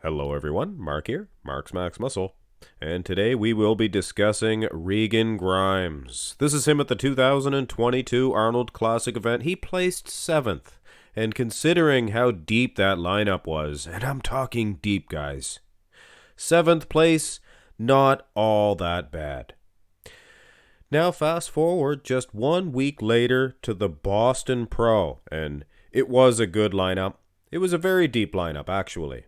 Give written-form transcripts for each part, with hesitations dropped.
Hello everyone, Mark here, Mark's Max Muscle, and today we will be discussing Regan Grimes. This is him at the 2022 Arnold Classic event. He placed 7th, and considering how deep that lineup was, and I'm talking deep, guys, 7th place, not all that bad. Now fast forward just 1 week later to the Boston Pro, and it was a good lineup. It was a very deep lineup, actually,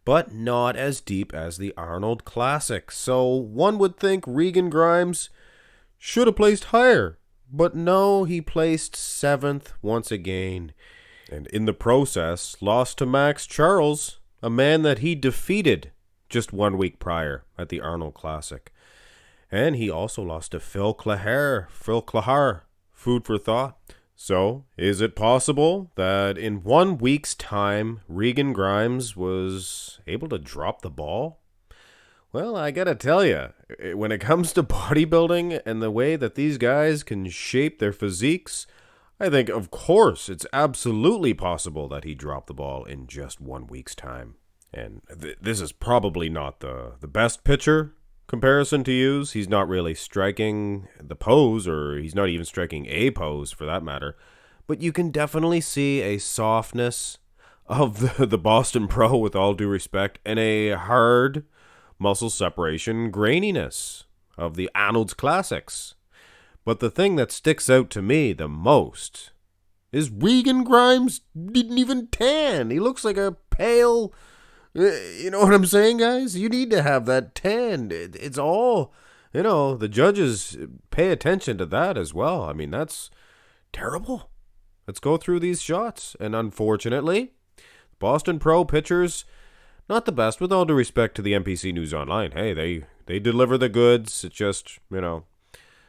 but not as deep as the Arnold Classic. So one would think Regan Grimes should have placed higher. But no, he placed 7th once again. And in the process, lost to Max Charles, a man that he defeated just 1 week prior at the Arnold Classic. And he also lost to Phil Clahar. Food for thought. So, is it possible that in 1 week's time, Regan Grimes was able to drop the ball? Well, I gotta tell you, when it comes to bodybuilding and the way that these guys can shape their physiques, I think, of course, it's absolutely possible that he dropped the ball in just 1 week's time. And this is probably not the best picture comparison to use. He's not really striking the pose, or he's not even striking a pose for that matter, but you can definitely see a softness of the Boston Pro, with all due respect, and a hard muscle separation graininess of the Arnold's Classics. But the thing that sticks out to me the most is Regan Grimes didn't even tan. He looks like a pale... You know what I'm saying, guys? You need to have that tan. It's all, the judges pay attention to that as well. I mean, that's terrible. Let's go through these shots. And unfortunately, Boston Pro pitchers, not the best, with all due respect to the NPC News Online. Hey, they deliver the goods. It's just,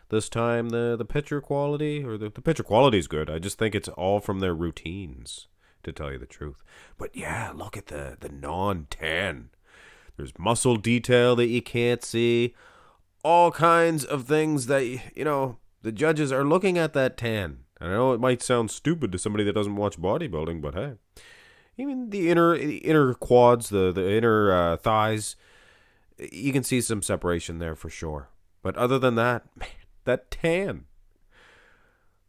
this time the pitcher quality, or the pitcher quality is good. I just think it's all from their routines, to tell you the truth. But yeah, look at the non-tan. There's muscle detail that you can't see. All kinds of things that, the judges are looking at that tan. I know it might sound stupid to somebody that doesn't watch bodybuilding, but hey. Even the inner quads, the inner thighs, you can see some separation there for sure. But other than that, man, that tan.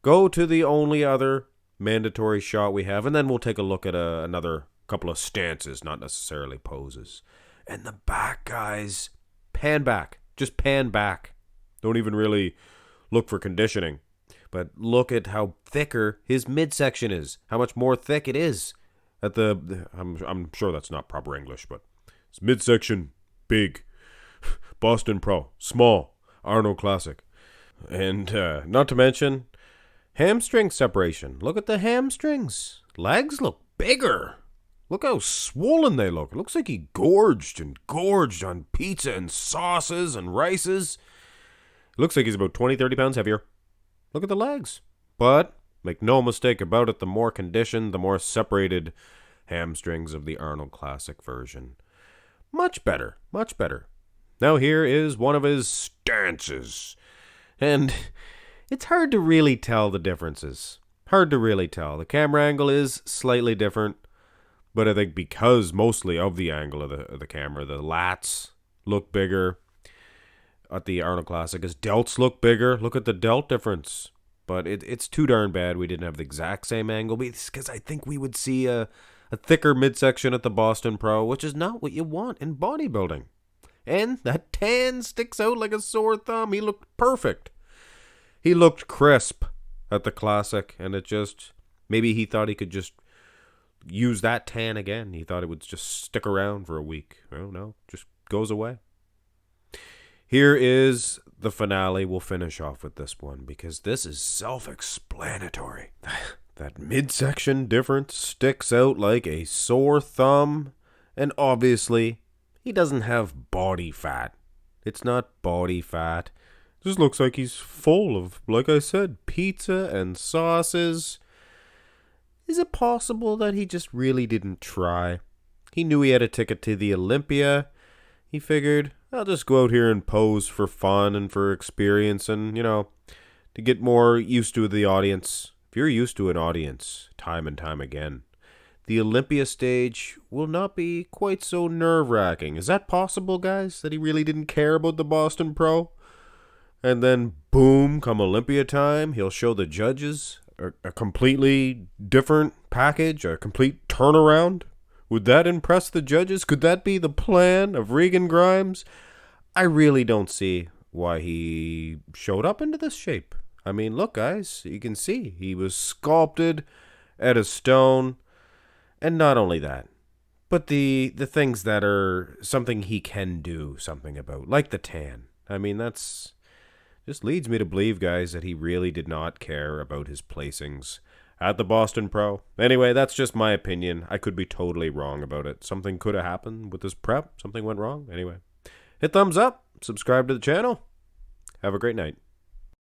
Go to the only other mandatory shot we have, and then we'll take a look at another couple of stances, not necessarily poses. And the back, guys, pan back. Just pan back. Don't even really look for conditioning. But look at how thicker his midsection is. How much more thick it is. I'm sure that's not proper English, but it's midsection, big. Boston Pro, small. Arnold Classic. And not to mention hamstring separation. Look at the hamstrings. Legs look bigger. Look how swollen they look. It looks like he gorged on pizza and sauces and rices. It looks like he's about 20, 30 pounds heavier. Look at the legs. But make no mistake about it, the more conditioned, the more separated hamstrings of the Arnold Classic version. Much better, much better. Now here is one of his stances. And it's hard to really tell the differences. Hard to really tell. The camera angle is slightly different, but I think because mostly of the angle of the camera, the lats look bigger at the Arnold Classic. His delts look bigger. Look at the delt difference. But it's too darn bad we didn't have the exact same angle, because I think we would see a thicker midsection at the Boston Pro, which is not what you want in bodybuilding. And that tan sticks out like a sore thumb. He looked perfect. He looked crisp at the Classic, and maybe he thought he could just use that tan again. He thought it would just stick around for a week. Oh, no, just goes away. Here is the finale. We'll finish off with this one, because this is self-explanatory. That midsection difference sticks out like a sore thumb, and obviously, he doesn't have body fat. It's not body fat. Just looks like he's full of, like I said, pizza and sauces. Is it possible that he just really didn't try? He knew he had a ticket to the Olympia. He figured, I'll just go out here and pose for fun and for experience and, to get more used to the audience. If you're used to an audience time and time again, the Olympia stage will not be quite so nerve-wracking. Is that possible, guys? That he really didn't care about the Boston Pro? And then, boom, come Olympia time, he'll show the judges a completely different package, a complete turnaround? Would that impress the judges? Could that be the plan of Regan Grimes? I really don't see why he showed up into this shape. I mean, look, guys, you can see he was sculpted at a stone. And not only that, but the things that are something he can do something about, like the tan. I mean, that's just leads me to believe, guys, that he really did not care about his placings at the Boston Pro. Anyway, that's just my opinion. I could be totally wrong about it. Something could have happened with this prep. Something went wrong. Anyway, hit thumbs up, subscribe to the channel. Have a great night.